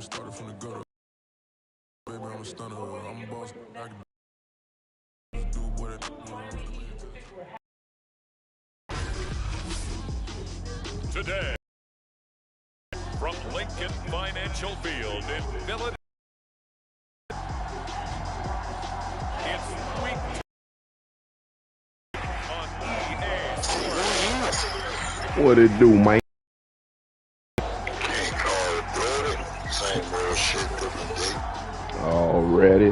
started from the gutter. Baby, I'm a stunner. I'm a boss. I can do what it, Today, from Lincoln Financial Field in Philadelphia, it's week 2 on EA Sports. What it do, man? Same bullshit, different day. Already.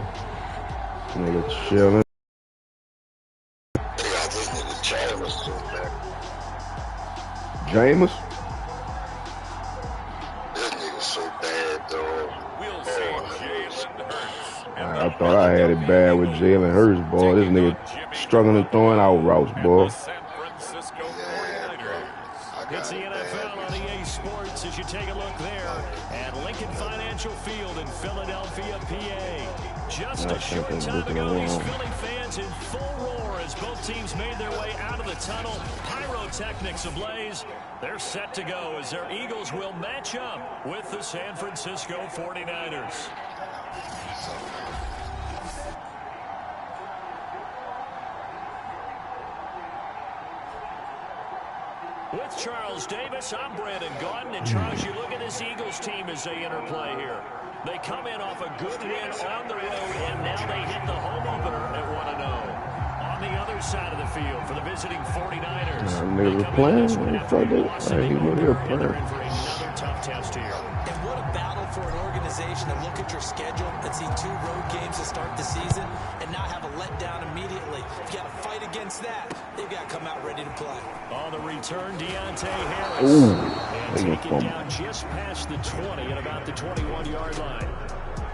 Nigga chilling. They got this nigga Jameis still back. Jameis? This nigga so bad, though. We'll see Jalen Hurts. I thought I had it bad with Jalen Hurts, boy. This nigga struggling throwing out routes, boy. It's the NFL on EA Sports as you take a look there at Lincoln Financial Field in Philadelphia, PA. Just a short time ago, these Philly fans in full roar as both teams made their way out of the tunnel. Pyrotechnics ablaze. They're set to go as their Eagles will match up with the San Francisco 49ers. With Charles Davis, I'm Brandon Gaudin. And Charles, you look at this Eagles team as they interplay here. They come in off a good win on the road, and now they hit the home opener at 1-0. On the other side of the field for the visiting 49ers. Niggas playing. They're in for another tough test here. And what a battle for an organization to look at your schedule and see 2 road games to start the season and not have a letdown immediately. If you got to fight against that, they've got to come out ready to play. On the return, Deontay Harris. Ooh, and taken down just past the 20 at about the 21-yard line.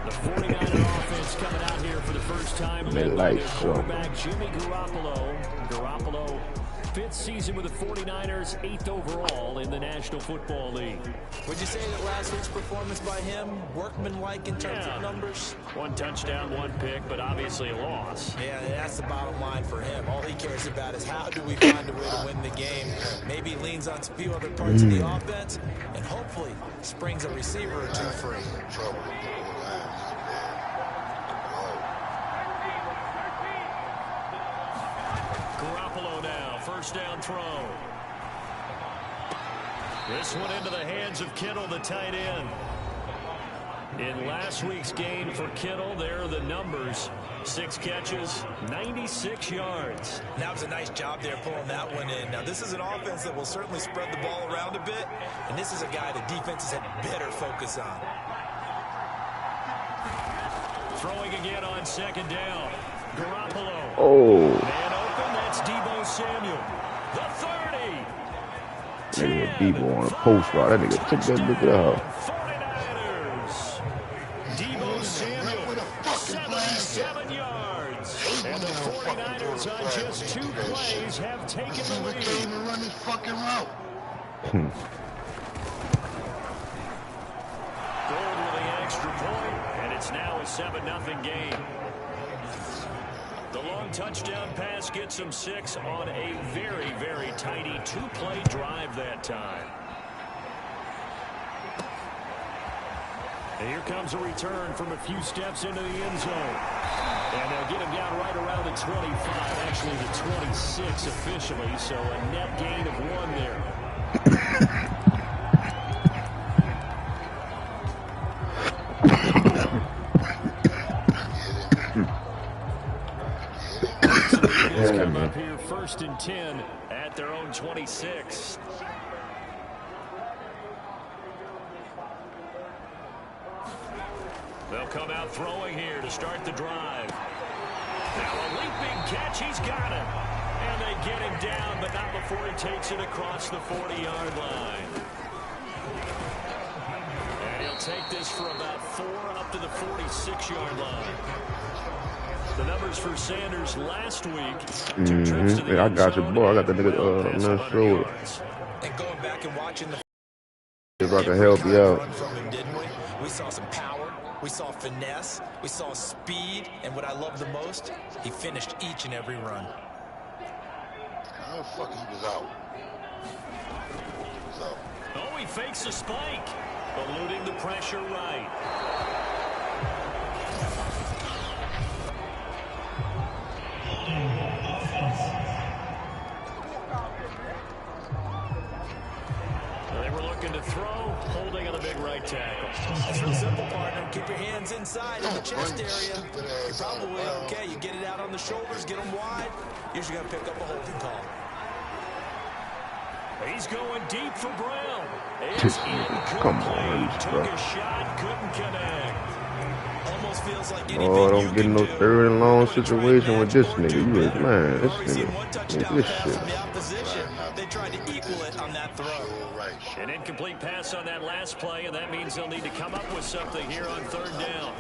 The 49er offense coming out here for the first time. Led by their quarterback, Jimmy Garoppolo. Garoppolo, 5th season with the 49ers, 8th overall in the National Football League. Would you say that last week's performance by him, workmanlike in terms of numbers? 1 touchdown, 1 pick, but obviously a loss. Yeah, that's the bottom line for him. All he cares about is how do we find a way to win the game. Maybe he leans on a few other parts of the offense, and hopefully springs a receiver or 2 free. Garoppolo now, first down throw. This one into the hands of Kittle, the tight end. In last week's game for Kittle, there are the numbers. 6 catches, 96 yards. That was a nice job there pulling that one in. Now, this is an offense that will certainly spread the ball around a bit, and this is a guy the defenses had better focus on. Throwing again on 2nd down. Garoppolo. Oh. Man open, that's Deebo Samuel. The 30. Nigga, Deebo on a post route. That nigga took that nigga out. 49ers. Deebo Samuel, 77 yards. And the 49ers on just 2 plays have taken the lead. Run this fucking route. Gold with the extra point, and it's now a 7-0 game. The long touchdown pass gets them 6 on a very, very tidy 2-play drive that time. And here comes a return from a few steps into the end zone. And they'll get him down right around the 25, actually the 26 officially, so a net gain of 1 there. Come up here 1st and 10 at their own 26. They'll come out throwing here to start the drive. Now a leaping catch, he's got it. And they get him down, but not before he takes it across the 40-yard line. And he'll take this for about 4 up to the 46-yard line. The numbers for Sanders last week. 2 trips to the yeah, I got your boy. I got that nigga Minnesota. And going back and watching the if I can help you out. from him, didn't we? We saw some power, we saw finesse, we saw speed, and what I love the most, he finished each and every run. How the fuck he was out? Oh, he fakes a spike. Eluding the pressure right. They were looking to throw, holding on the big right tackle. It's real simple, partner. Keep your hands inside in the chest area. You're probably okay. You get it out on the shoulders, get them wide. Usually going to pick up a holding call. He's going deep for Brown. Come on, Took a shot, couldn't connect. Almost feels like anything don't get no third and long situation with this nigga. You was, man, this nigga, this shit. From the opposition, they tried to equal it on that throw. An incomplete pass on that last play, and that means they'll need to come up with something here on third down.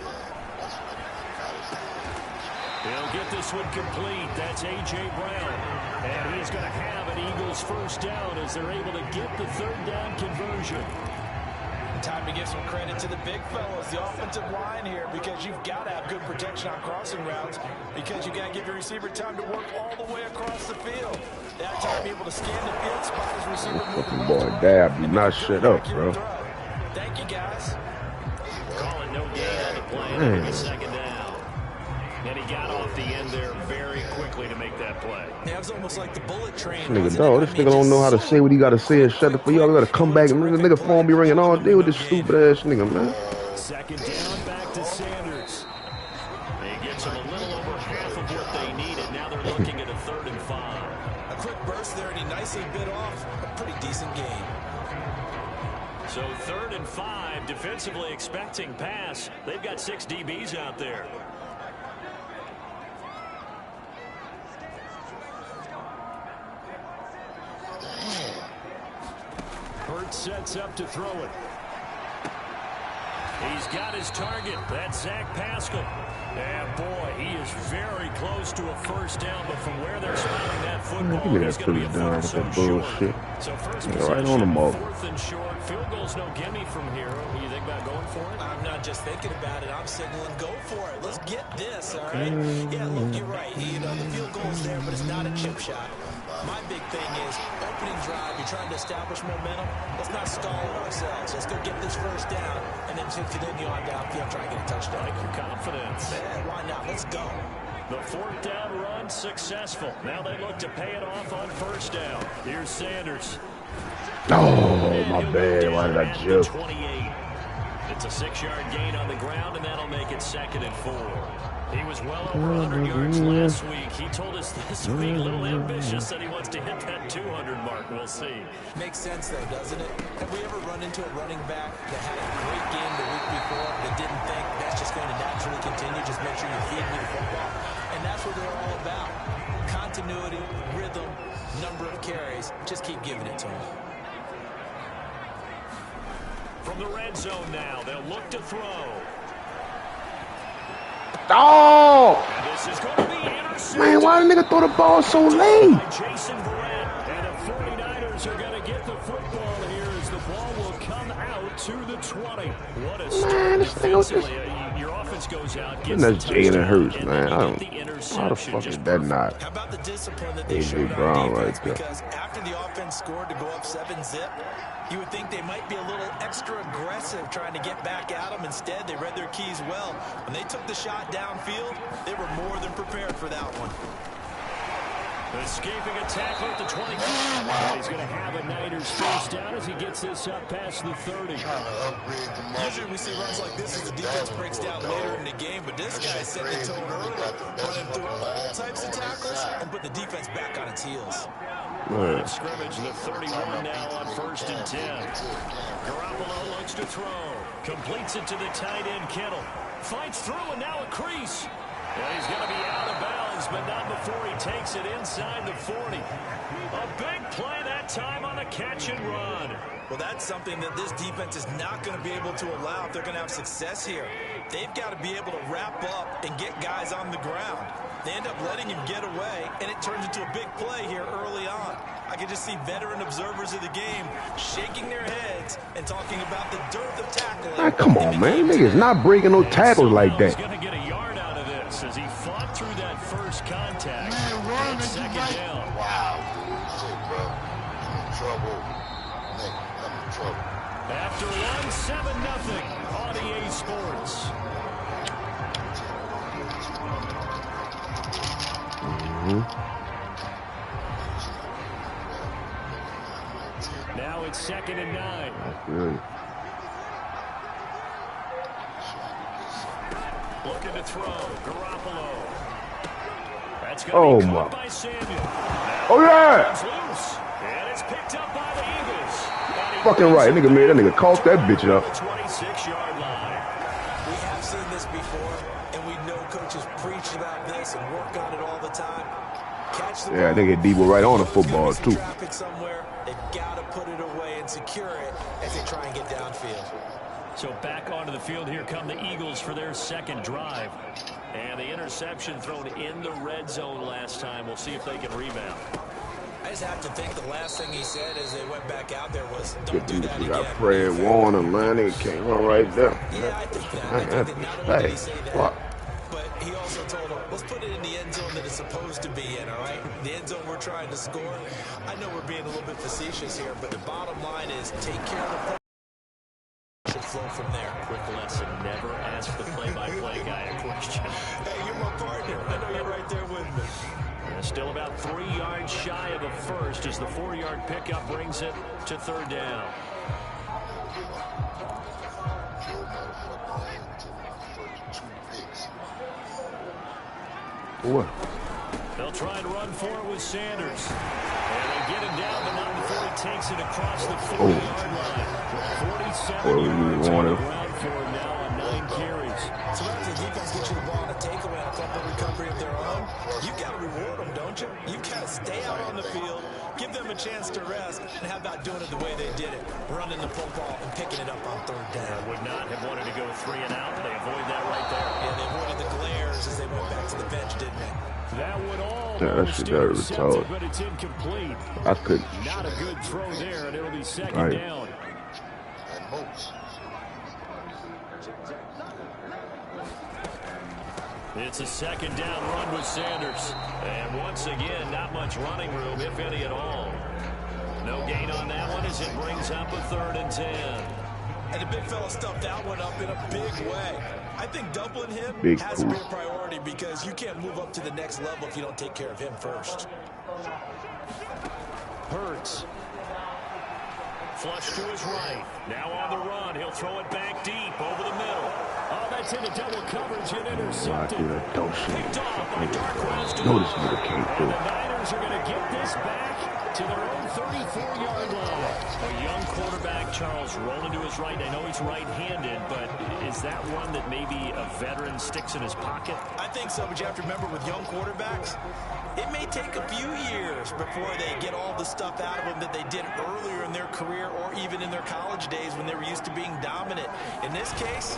He'll get this one complete. That's A.J. Brown. And he's going to have an Eagles first down as they're able to get the third down conversion. Time to give some credit to the big fellas, the offensive line here, because you've got to have good protection on crossing routes, because you got to give your receiver time to work all the way across the field. That time to be able to scan the field, spot his receiver. Fucking boy, Dab, do not shut up, bro. Thank you, guys. Calling no gain on the play. That'll be second down. And he got off the end there very quickly to make that play. Yeah, it was almost like the bullet train. Nigga, dog, this nigga don't know how to say what he got to say and shut up for y'all. We got to come back and nigga phone be ringing all day with this stupid ass nigga, man. Second down, back to Sanders. He gets them a little over half of what they needed. Now they're looking at a 3rd and 5. A quick burst there, and he nicely bit off a pretty decent gain. So 3rd and 5, defensively expecting pass. They've got 6 DBs out there. Hurts sets up to throw it. He's got his target. That's Zach Pascal. And boy, he is very close to a first down, but from where they're spotting that football, Give me that he's going to be a down foot with that so bullshit. short. So first Right on the ball. 4th and short. Field goal's no gimme from here. What do you think about going for it? I'm not just thinking about it. I'm signaling go for it. Let's get this, all right? Yeah, look, you're right. You know, the field goal's there, but it's not a chip shot. My big thing is opening drive. You're trying to establish momentum. Let's not stall ourselves. Let's go get this first down, and then continue on downfield, try and get a touchdown. Like your confidence. Yeah, why not? Let's go. The 4th down run successful. Now they look to pay it off on first down. Here's Sanders. Oh, my bad. Why did I jump? 28. It's a 6-yard gain on the ground, and that'll make it 2nd and 4. He was well over 100 yards last week. He told us this week, a little ambitious, that he wants to hit that 200 mark. We'll see. Makes sense, though, doesn't it? Have we ever run into a running back that had a great game the week before that didn't think that's just going to naturally continue? Just make sure you feed me the football. And that's what they're all about. Continuity, rhythm, number of carries. Just keep giving it to them. From the red zone now, they'll look to throw. Oh! And this is going to be intercepted. Man, why the nigga throw the ball so late? Jason Verrett. And the 49ers are going to get the football here as the ball will come out to the 20. What a start defensively. Your offense goes out, gets that's the Jalen touchdown, Hurts, and man. then I you don't. get the How the interception. fuck Just is that not? How about the discipline that they A.J. showed Brown on right defense? there. Because after the offense scored to go up 7-zip, you would think they might be a little extra aggressive trying to get back at them. Instead, they read their keys well. When they took the shot downfield, they were more than prepared for that one. Escaping a tackle at the 20. He's going to have a Niners first down as he gets this up past the 30. Usually we see runs like this as the defense breaks down later in the game, but this guy set the tone early, running through all types of tackles and put the defense back on its heels. Line of scrimmage, the 31 now on 1st and 10. Garoppolo looks to throw. Completes it to the tight end, Kittle. Fights through, and now a crease. Well, he's going to be out of bounds, but not before he takes it inside the 40. A big play that time on a catch and run. Well, that's something that this defense is not going to be able to allow if they're going to have success here. They've got to be able to wrap up and get guys on the ground. They end up letting him get away, and it turns into a big play here early on. I can just see veteran observers of the game shaking their heads and talking about the dearth of tackling. Man, come on, man. Niggas not breaking no tackles like that. He's going to get a yard out of this as he fought through that first contact. Man, And second down. Wow. Shit, bro. I'm in trouble. Nick, I'm in trouble. After one, 7-0 on EA Sports. Now it's 2nd and 9. Good. Looking to throw. Garoppolo. That's going to be caught by Samuel. Oh, yeah. It's loose. And it's picked up by the Eagles. Fucking right. Nigga made that nigga cough that bitch up. 26-yard line. We have seen this before, and we know coaches preach about this and work on it all the time. Catch the Yeah, they get Debo right on the football, too. Traffic somewhere, they've got to put it away and secure it as they try and get downfield. So back onto the field, here come the Eagles for their second drive. And the interception thrown in the red zone last time. We'll see if they can rebound. I just have to think the last thing he said as they went back out there was, don't do that again. Got Fred Warner, man. He came on right there. Yeah, I think that. I think that not only did he say that, fuck. but he also told him, let's put it in the end zone that it's supposed to be in, all right? The end zone we're trying to score. I know we're being a little bit facetious here, but the bottom line is take care of the should flow from there. Quick lesson, never ask the play-by-play guy a question. Hey, you're my partner. I know you're right there with me. Still about 3 yards shy of a first as the 4-yard pickup brings it to 3rd down. What? They'll try and run for it with Sanders. And they get him down, but not before he takes it across the 40-yard line. 47 yards on the ground for him now on 9 carries. So after the defense gets you the ball on a takeaway and a fumble recovery of their own, you got to reward them, don't you? You got to stay out on the field, give them a chance to rest, and how about doing it the way they did it, running the football and picking it up on 3rd down. Would not have wanted to go 3 and out. They avoid that right there. Yeah, they avoided the glares as they went back to the bench, didn't they? That would all that shit very retarded. but it's incomplete. I couldn't. Not a good throw there, and it'll be 2nd down. It's a 2nd down run with Sanders. And once again, not much running room, if any at all. No gain on that one as it brings up a 3rd and 10. And the big fella stuffed that one up in a big way. I think doubling him has to be a priority because you can't move up to the next level if you don't take care of him first. Hurts. Flush to his right. Now on the run. He'll throw it back deep over the middle. Oh, that's into double coverage and intercepted. Picked off by Darquez. No, this nigga can't do And it. the Niners are going to get this back to their own 34-yard line. A young quarterback, Charles, rolling to his right. I know he's right-handed, but is that one that maybe a veteran sticks in his pocket? I think so, but you have to remember with young quarterbacks, it may take a few years before they get all the stuff out of them that they did earlier in their career or even in their college days when they were used to being dominant. In this case,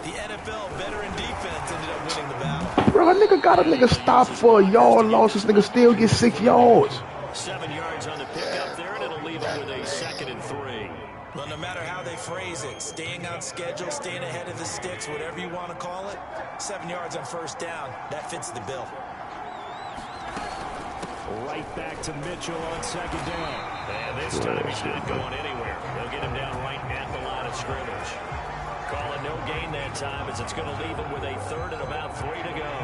the NFL veteran defense ended up winning the battle. Bro, a nigga got a nigga stop for a yard loss. This nigga still gets 6 yards. 7 yards on the pickup there, and it'll leave him with a 2nd and 3. Well, no matter how they phrase it, staying on schedule, staying ahead of the sticks, whatever you want to call it, 7 yards on 1st down, that fits the bill. Right back to Mitchell on 2nd down. And this time he's not going anywhere. They'll get him down right at the line of scrimmage. Call it no gain that time as it's going to leave him with a 3rd and about 3 to go.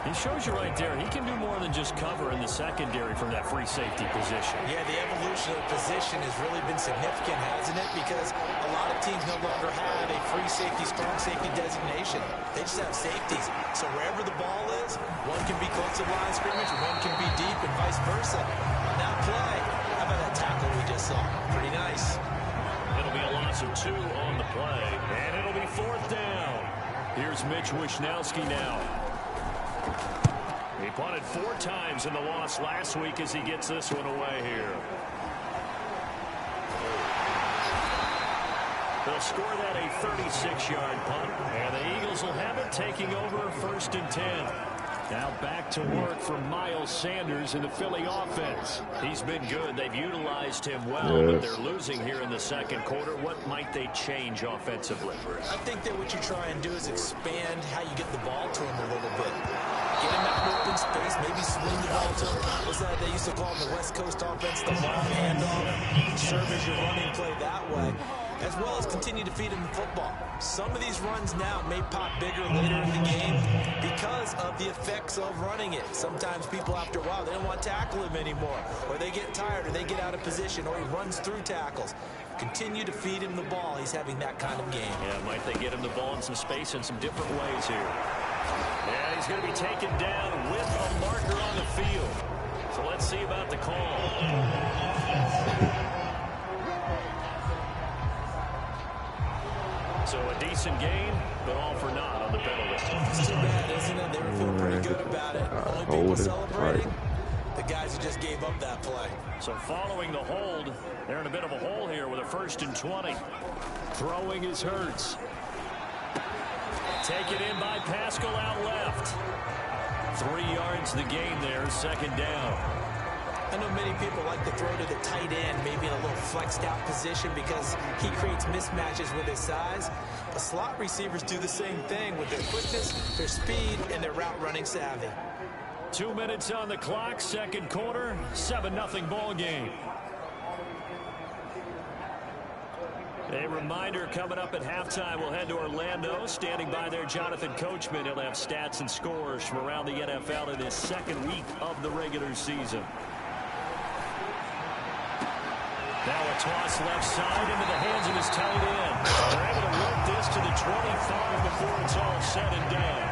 He shows you right there, he can do more than just cover in the secondary from that free safety position. Yeah, the evolution of the position has really been significant, hasn't it? Because a lot of teams no longer have a free safety, strong safety designation. They just have safeties. So wherever the ball is, one can be close to the line of scrimmage, one can be deep, and vice versa. On that play, how about that tackle we just saw? Pretty nice. It'll be a loss of 2 on the play, and it'll be 4th down. Here's Mitch Wishnowski now. He punted 4 times in the loss last week as he gets this one away here. They'll score that a 36-yard punt, and the Eagles will have it taking over 1st and 10. Now back to work for Miles Sanders in the Philly offense. He's been good. They've utilized him well, but they're losing here in the 2nd quarter. What might they change offensively? I think that what you try and do is expand how you get the ball to him a little bit. Get him out in open space, maybe swing the ball to him. What's that they used to call in the West Coast offense, the long handoff? Serve as your running play that way. as well as continue to feed him the football. Some of these runs now may pop bigger later in the game because of the effects of running it. Sometimes people, after a while, they don't want to tackle him anymore, or they get tired, or they get out of position, or he runs through tackles. Continue to feed him the ball. He's having that kind of game. Yeah, might they get him the ball in some space in some different ways here. And he's going to be taken down with a marker on the field. So let's see about the call. So a decent gain, but all for naught on the penalty. It's too bad, isn't it? They were feeling pretty good about it. Only people celebrating, the guys who just gave up that play. So following the hold, they're in a bit of a hole here with a 1st and 20. Throwing is Hurts. Taken in by Pascal out left. 3 yards the gain there, 2nd down. I know many people like to throw to the tight end, maybe in a little flexed out position because he creates mismatches with his size. But slot receivers do the same thing with their quickness, their speed, and their route running savvy. 2 minutes on the clock, 2nd quarter, 7-0 ball game. A reminder coming up at halftime, we'll head to Orlando. Standing by there, Jonathan Coachman. He'll have stats and scores from around the NFL in his 2nd week of the regular season. Now a toss left side into the hands of his tight end. They're able to work this to the 25 before it's all said and done.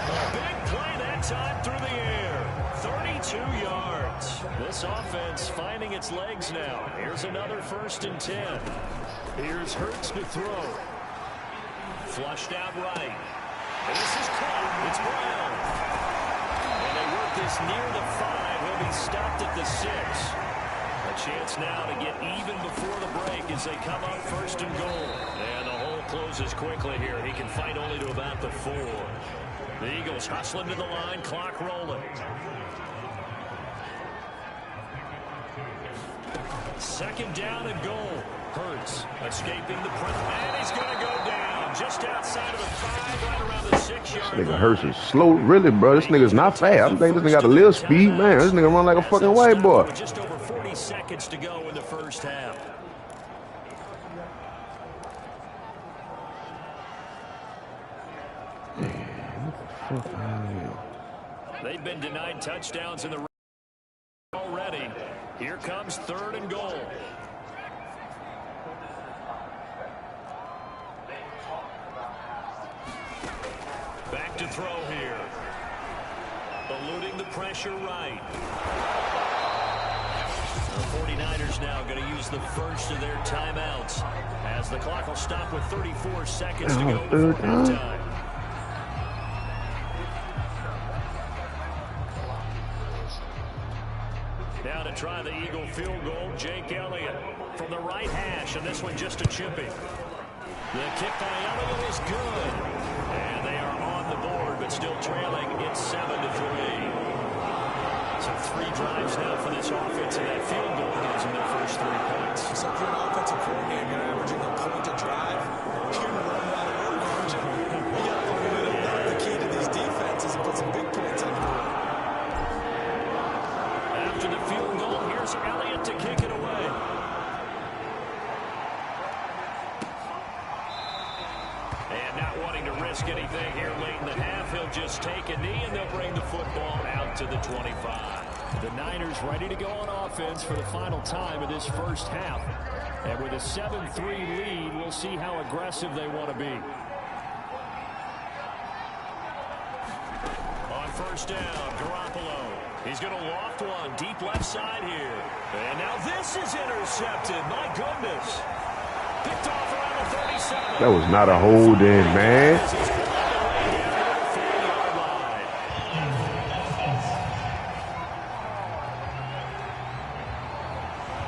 A big play that time through the air. 32 yards. This offense finding its legs now. Here's another 1st and 10. Here's Hurts to throw. Flushed out right. And this is caught. It's Brown. And they work this near the 5. He'll be stopped at the 6. A chance now to get even before the break as they come up 1st and goal. And the hole closes quickly here. He can fight only to about the 4. The Eagles hustling to the line, clock rolling. 2nd down and goal. Hurts escaping the press, and he's going to go down just outside of the 5, right around the 6-yard line. This nigga Hurts is slow, really, bro. This nigga's not fast. I think this nigga got a little speed, man. This nigga run like a fucking white boy. Just over 40 seconds to go in the 1st half. They've been denied touchdowns in the already. Here comes 3rd and goal. Back to throw here. Eluding the pressure right. The 49ers now going to use the first of their timeouts as the clock will stop with 34 seconds to go before halftime. Now to try the Eagle field goal, Jake Elliott from the right hash, and this one just a chipping. The kick by Elliott is good. And they are on the board, but still trailing. It's 7-3. So 3 drives now for this offense, and that field goal gives them their first 3 points. So if you're an offensive coordinator, you're averaging a point a drive. You're going to run out of work, aren't you? You got to find a way to lock the key to these defenses and put some big points on the board. After the field goal, here's Elliott to kick it away. And not wanting to risk anything here late in the half, he'll just take a knee, and they'll bring the football out to the 25. The Niners ready to go on offense for the final time of this 1st half. And with a 7-3 lead, we'll see how aggressive they want to be. On 1st down, Garoppolo. He's going to loft one deep left side here. And now this is intercepted. My goodness. Picked off around the 37. That was not a hold in, man.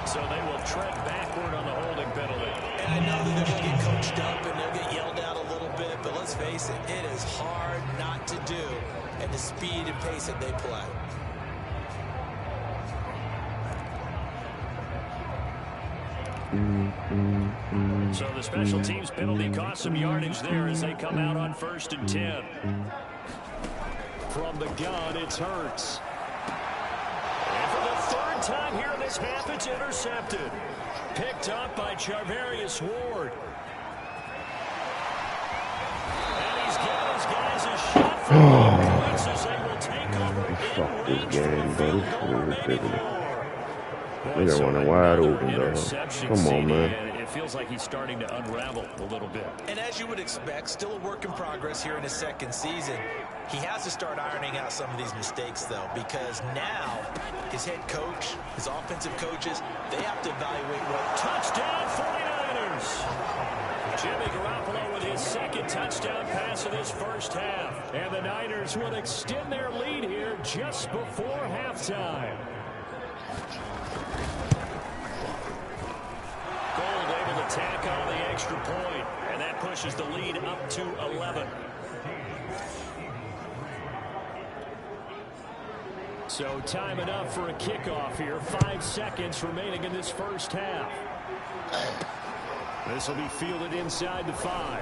So they will tread backward on the holding penalty. And I know that they're going to get coached up and they'll get yelled at a little bit, but let's face it, it is hard not to do at the speed and pace that they play. So the special teams penalty cost some yardage there as they come out on 1st and 10. From the gun, it's Hurts. And for the 3rd time here in this half. It's intercepted. Picked up by Charvarius Ward. And he's got his guys a shot for points as they will take over Fuck this game, bro. This shit is ridiculous. Nigga running wide open, dog. Come on, man. It feels like he's starting to unravel a little bit. And as you would expect, still a work in progress here in his second season. He has to start ironing out some of these mistakes, though, because now his head coach, his offensive coaches, they have to evaluate what... Touchdown, 49ers! Jimmy Garoppolo with his second touchdown pass of this first half. And the Niners will extend their lead here just before halftime. Gold able to tack on the extra point, and that pushes the lead up to 11. So time enough for a kickoff here. 5 seconds remaining in this first half. This will be fielded inside the 5.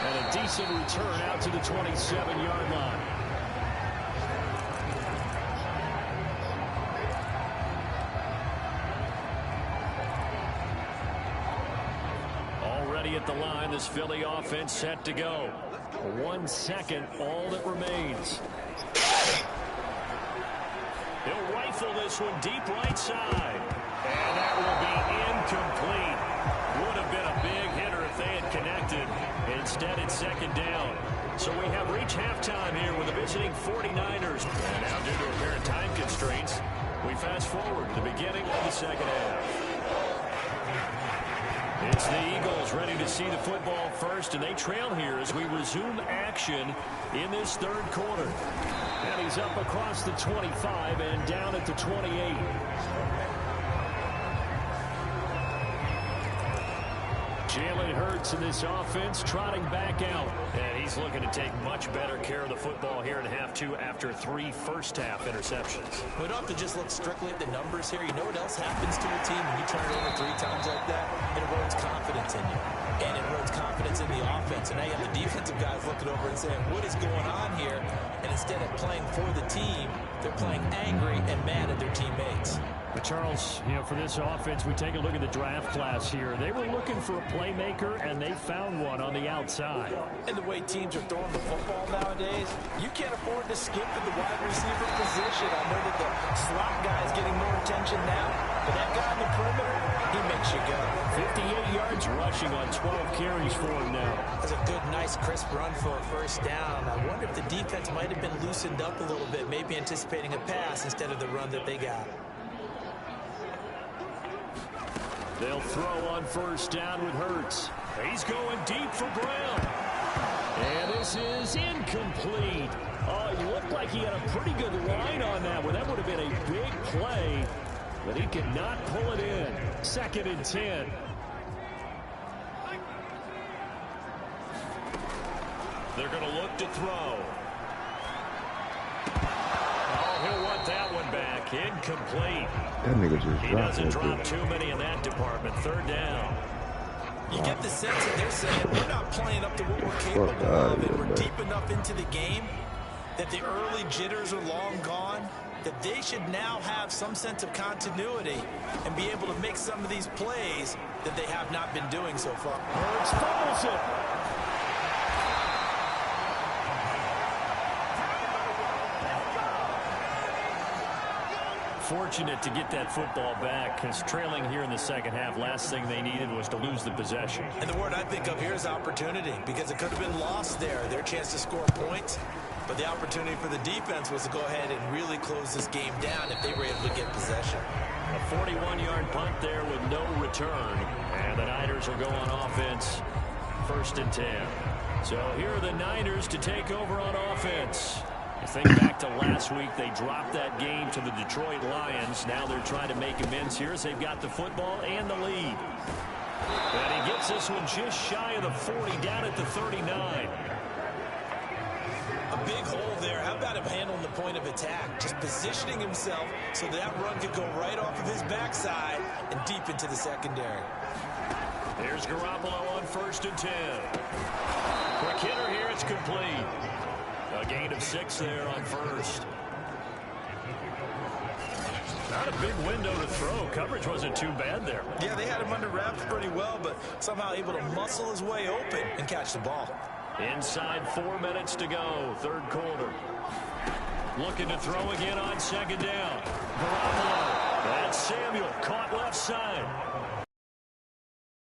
And a decent return out to the 27-yard line. Already at the line, this Philly offense set to go. 1 second, all that remains. He'll rifle this one deep right side. And that will be incomplete. Would have been a big hitter if they had connected. Instead, it's second down. So we have reached halftime here with the visiting 49ers. And now, due to apparent time constraints, we fast forward to the beginning of the second half. It's the Eagles ready to see the football first, and they trail here as we resume action in this third quarter. And he's up across the 25 and down at the 28. Jalen Hurts in this offense trotting back out. And he's looking to take much better care of the football here in half 2 after 3 first-half interceptions. We don't have to just look strictly at the numbers here. You know what else happens to a team when you turn it over 3 times like that? It erodes confidence in you. And it erodes confidence in the offense. And now you have the defensive guys looking over and saying, what is going on here? And instead of playing for the team, they're playing angry and mad at their teammates. But Charles, you know, for this offense, we take a look at the draft class here. They were looking for a playmaker, and they found one on the outside. And the way teams are throwing the football nowadays, you can't afford to skip at the wide receiver position. I know that the slot guy is getting more attention now, but that guy on the perimeter, he makes you go. 58 yards rushing on 12 carries for him now. That's a good, nice, crisp run for a first down. I wonder if the defense might have been loosened up a little bit, maybe anticipating a pass instead of the run that they got. They'll throw on first down with Hurts. He's going deep for Brown. And this is incomplete. Oh, he looked like he had a pretty good line on that one. That would have been a big play, but he could not pull it in. 2nd and 10. They're going to look to throw. He'll want that one back. Incomplete. That nigga just He dropped doesn't that drop bitch. too many in that department. 3rd down. You get the sense that they're saying we're not playing up to what we're capable of, and we're deep enough into the game that the early jitters are long gone, that they should now have some sense of continuity and be able to make some of these plays that they have not been doing so far. Hurts fumbles it. Fortunate to get that football back, because trailing here in the second half, last thing they needed was to lose the possession. And the word I think of here is opportunity, because it could have been lost there, their chance to score points. But the opportunity for the defense was to go ahead and really close this game down if they were able to get possession. A 41-yard punt there with no return. And the Niners will go on offense, 1st and 10. So here are the Niners to take over on offense. You think back to last week, they dropped that game to the Detroit Lions. Now they're trying to make amends here as they've got the football and the lead. And he gets this one just shy of the 40, down at the 39. A big hole there. How about him handling the point of attack? Just positioning himself so that run could go right off of his backside and deep into the secondary. Here's Garoppolo on 1st and 10. Quick hitter here, it's complete. A gain of 6 there on 1st. Not a big window to throw. Coverage wasn't too bad there. Yeah, they had him under wraps pretty well, but somehow able to muscle his way open and catch the ball. Inside 4 minutes to go, third quarter. Looking to throw again on second down. Garoppolo. That's Samuel, caught left side.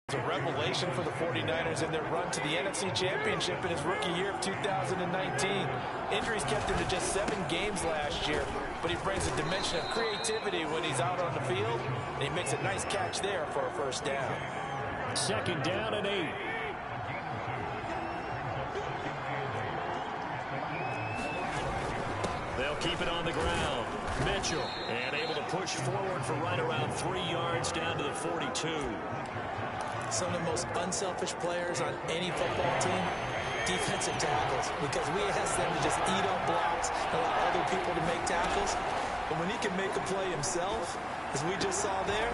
It's a revelation for the 49ers in their run to the NFC Championship in his rookie year of 2019. Injuries kept him to just 7 games last year, but he brings a dimension of creativity when he's out on the field, and he makes a nice catch there for a first down. Second down and 8. They'll keep it on the ground. Mitchell, and able to push forward for right around 3 yards down to the 42. Some of the most unselfish players on any football team, defensive tackles, because we ask them to just eat up blocks and allow other people to make tackles. But when he can make a play himself, as we just saw there,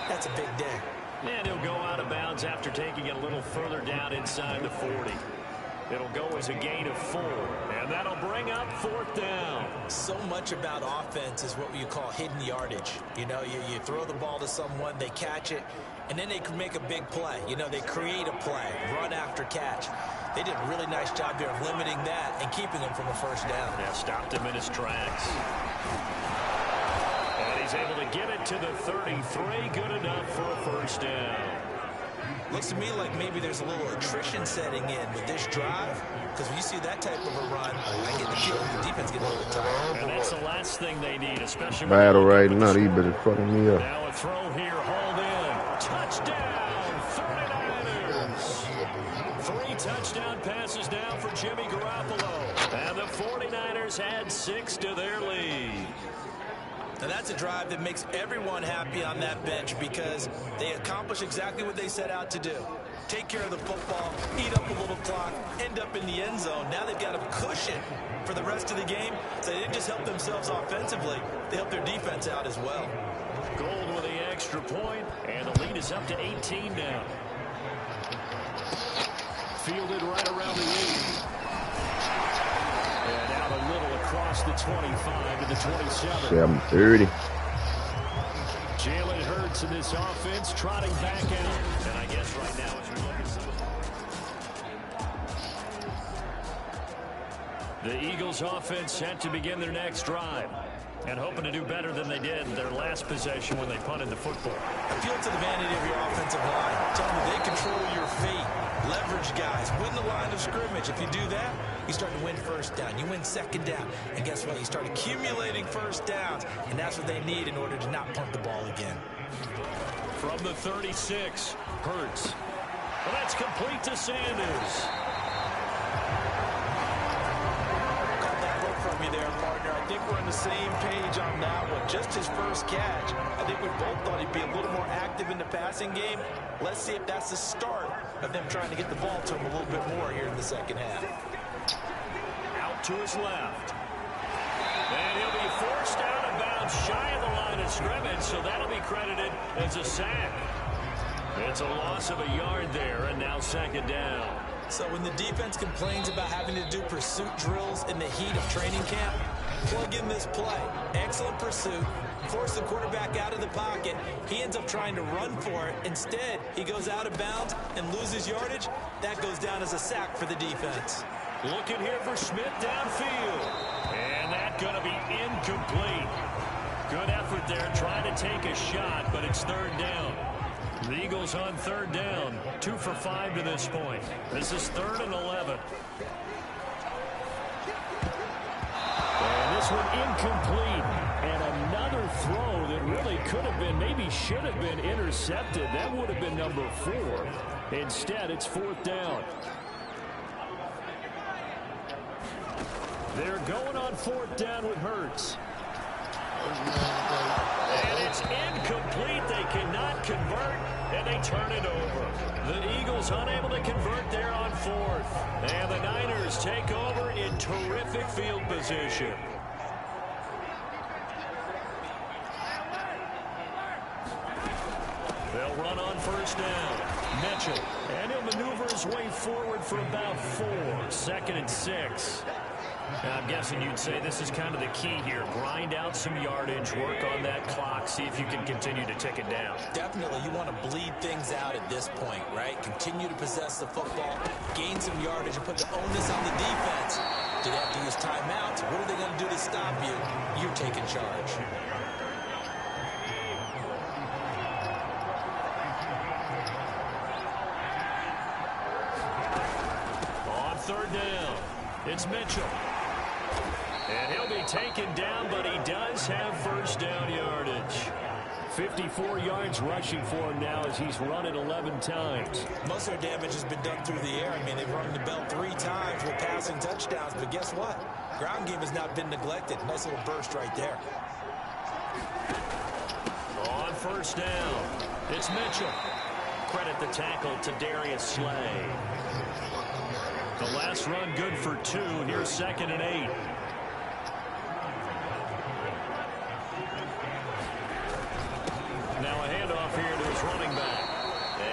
that's a big day. And he'll go out of bounds after taking it a little further down inside the 40. It'll go as a gain of 4, and that'll bring up fourth down. So much about offense is what you call hidden yardage. You know, you throw the ball to someone, they catch it, and then they can make a big play. You know, they create a play, run after catch. They did a really nice job here of limiting that and keeping him from a first down. Yeah, stopped him in his tracks. And he's able to get it to the 33, good enough for a first down. Looks to me like maybe there's a little attrition setting in with this drive, because when you see that type of a run, I get the feeling the defense getting a little bit tired. And that's the last thing they need, especially battle right now. These bitches fucking me up. Now a throw here, hauled in. Touchdown, 49ers. 3 touchdown passes now for Jimmy Garoppolo. And the 49ers add 6 to their lead. And that's a drive that makes everyone happy on that bench because they accomplish exactly what they set out to do. Take care of the football, eat up a little clock, end up in the end zone. Now they've got a cushion for the rest of the game. So they didn't just help themselves offensively, they helped their defense out as well. Gold with the extra point, and the lead is up to 18 now. Fielded right around the 8. And out a little across the 25 to the 27. 7:30. Jalen Hurts in this offense trotting back out. And I guess right now as we look at the Eagles offense set to begin their next drive. And hoping to do better than they did their last possession when they punted the football. Appeal to the vanity of your offensive line. Tell them they control your feet. Leverage guys. Win the line of scrimmage. If you do that, you start to win first down. You win second down. And guess what? You start accumulating first downs. And that's what they need in order to not punt the ball again. From the 36, Hurts. Well, that's complete to Sanders. Got that look from you there, partner. I think we're on the same page on that one. Just his first catch. I think we both thought he'd be a little more active in the passing game. Let's see if that's the start of them trying to get the ball to him a little bit more here in the second half. Out to his left. And he'll be forced out of bounds shy of the line of scrimmage, so that'll be credited as a sack. It's a loss of a yard there, and now second down. So when the defense complains about having to do pursuit drills in the heat of training camp, plug in this play. Excellent pursuit. Force the quarterback out of the pocket. He ends up trying to run for it. Instead, he goes out of bounds and loses yardage. That goes down as a sack for the defense. Looking here for Smith downfield. And that's going to be incomplete. Good effort there trying to take a shot, but it's third down. The Eagles on third down. 2 for 5 to this point. This is 3rd and 11. And this one incomplete. And another throw that really could have been, maybe should have been intercepted. That would have been number 4. Instead, it's 4th down. They're going on 4th down with Hurts. And it's incomplete. They cannot convert, and they turn it over. The Eagles unable to convert there on 4th. And the Niners take over in terrific field position. They'll run on first down. Mitchell. And he'll maneuver his way forward for about 4. 2nd and 6. I'm guessing you'd say this is kind of the key here. Grind out some yardage, work on that clock, see if you can continue to tick it down. Definitely, you want to bleed things out at this point, right? Continue to possess the football, gain some yardage, and put the onus on the defense. Do they have to use timeouts? What are they going to do to stop you? You're taking charge. On third down, it's Mitchell. And he'll be taken down, but he does have first down yardage. 54 yards rushing for him now as he's run it 11 times. Most of their damage has been done through the air. I mean, they've rung the bell 3 times with passing touchdowns, but guess what? Ground game has not been neglected. Nice little burst right there. On first down, it's Mitchell. Credit the tackle to Darius Slay. The last run good for 2. Here's 2nd and 8. Now a handoff here to his running back.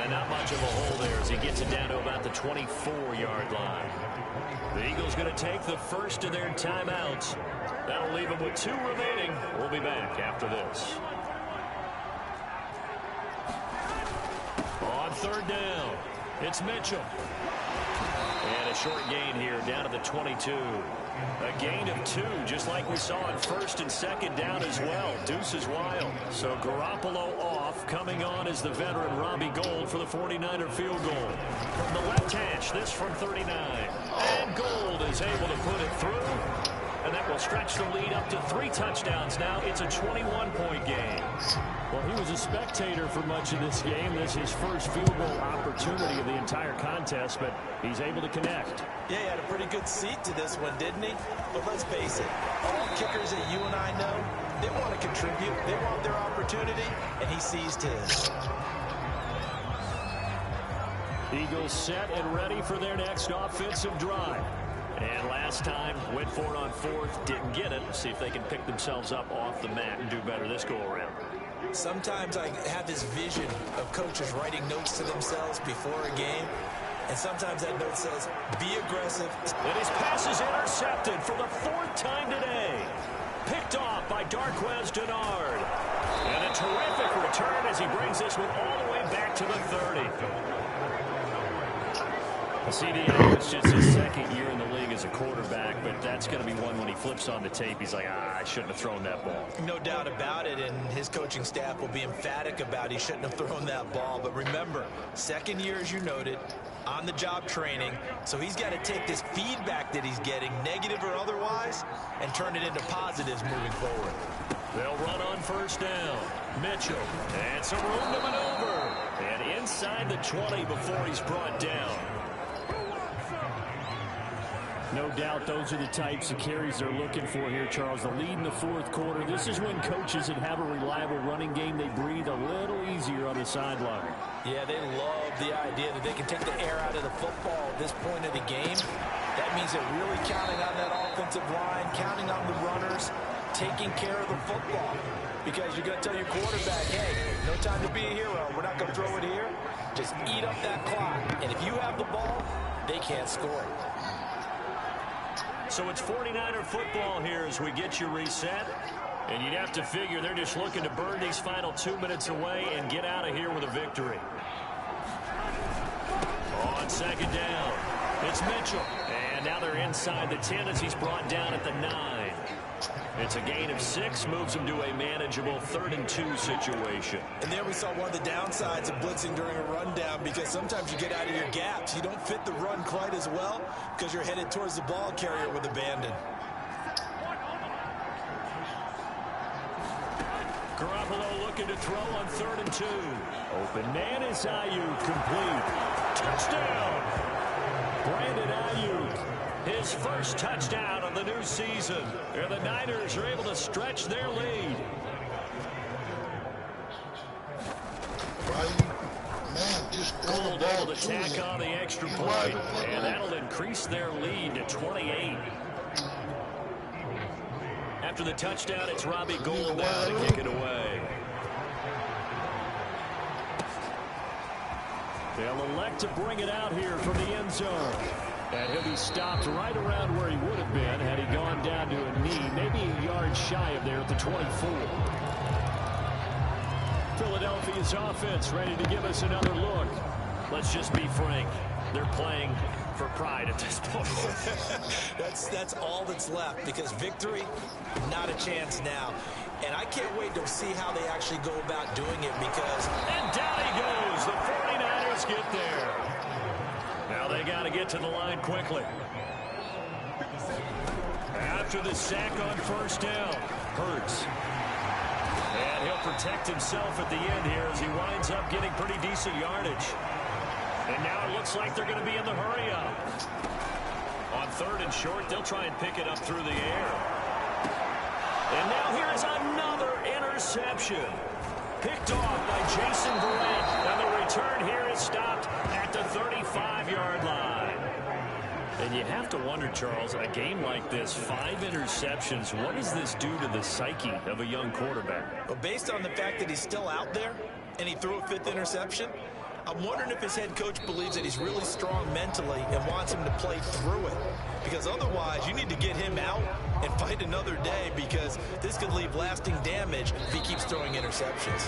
And not much of a hole there as he gets it down to about the 24-yard line. The Eagles going to take the first of their timeouts. That'll leave them with 2 remaining. We'll be back after this. On third down, it's Mitchell. And a short gain here down to the 22. A gain of 2, just like we saw on first and second down as well. Deuce is wild. So Garoppolo off. Coming on is the veteran Robbie Gould for the 49er field goal. From the left hash, this from 39. And Gould is able to put it through. And that will stretch the lead up to 3 touchdowns now. It's a 21-point game. Well, he was a spectator for much of this game. This is his first field goal opportunity of the entire contest, but he's able to connect. Yeah, he had a pretty good seat to this one, didn't he? But let's face it, all kickers that you and I know, they want to contribute. They want their opportunity, and he seized his. Eagles set and ready for their next offensive drive. And last time, went for it on 4th, didn't get it. See if they can pick themselves up off the mat and do better this go-around. Sometimes I have this vision of coaches writing notes to themselves before a game, and sometimes that note says, be aggressive. And his pass is intercepted for the 4th time today. Picked off by Darquez Denard. And a terrific return as he brings this one all the way back to the 30. CDO is just his 2nd year in the league as a quarterback, but that's going to be one when he flips on the tape. He's like, I shouldn't have thrown that ball. No doubt about it, and his coaching staff will be emphatic about he shouldn't have thrown that ball. But remember, 2nd year, as you noted, on-the-job training, so he's got to take this feedback that he's getting, negative or otherwise, and turn it into positives moving forward. They'll run on first down. Mitchell, and some room to maneuver. And inside the 20 before he's brought down. No doubt those are the types of carries they're looking for here, Charles. The lead in the 4th quarter. This is when coaches that have a reliable running game, they breathe a little easier on the sideline. Yeah, they love the idea that they can take the air out of the football at this point of the game. That means they're really counting on that offensive line, counting on the runners, taking care of the football. Because you're going to tell your quarterback, hey, no time to be a hero. We're not going to throw it here. Just eat up that clock. And if you have the ball, they can't score. So it's 49er football here as we get you reset. And you'd have to figure they're just looking to burn these final 2 minutes away and get out of here with a victory. On 2nd down, it's Mitchell. And now they're inside the 10 as he's brought down at the 9. It's a gain of 6, moves him to a manageable 3rd and 2 situation. And there we saw one of the downsides of blitzing during a rundown, because sometimes you get out of your gaps. You don't fit the run quite as well because you're headed towards the ball carrier with abandon. Garoppolo looking to throw on 3rd and 2. Open man is Ayuk, complete. Touchdown! Brandon Ayuk. His first touchdown of the new season. And the Niners are able to stretch their lead. Gould able to tack on the extra point. And that'll increase their lead to 28. After the touchdown, it's Robbie Gould now to kick it away. They'll elect to bring it out here from the end zone. And he'll be stopped right around where he would have been had he gone down to a knee, maybe a yard shy of there at the 24. Philadelphia's offense ready to give us another look. Let's just be frank. They're playing for pride at this point. That's all that's left, because victory, not a chance now. And I can't wait to see how they actually go about doing it, because... And down he goes. The 49ers get there. Now they got to get to the line quickly. After the sack on first down, Hurts. And he'll protect himself at the end here as he winds up getting pretty decent yardage. And now it looks like they're going to be in the hurry-up. On 3rd and short, they'll try and pick it up through the air. And now here's another interception. Picked off by Jason Verrett. And the return here is stopped at the 35-yard line. And you have to wonder, Charles, a game like this, 5 interceptions, what does this do to the psyche of a young quarterback? Well, based on the fact that he's still out there and he threw a 5th interception, I'm wondering if his head coach believes that he's really strong mentally and wants him to play through it. Because otherwise, you need to get him out and fight another day, because this could leave lasting damage if he keeps throwing interceptions.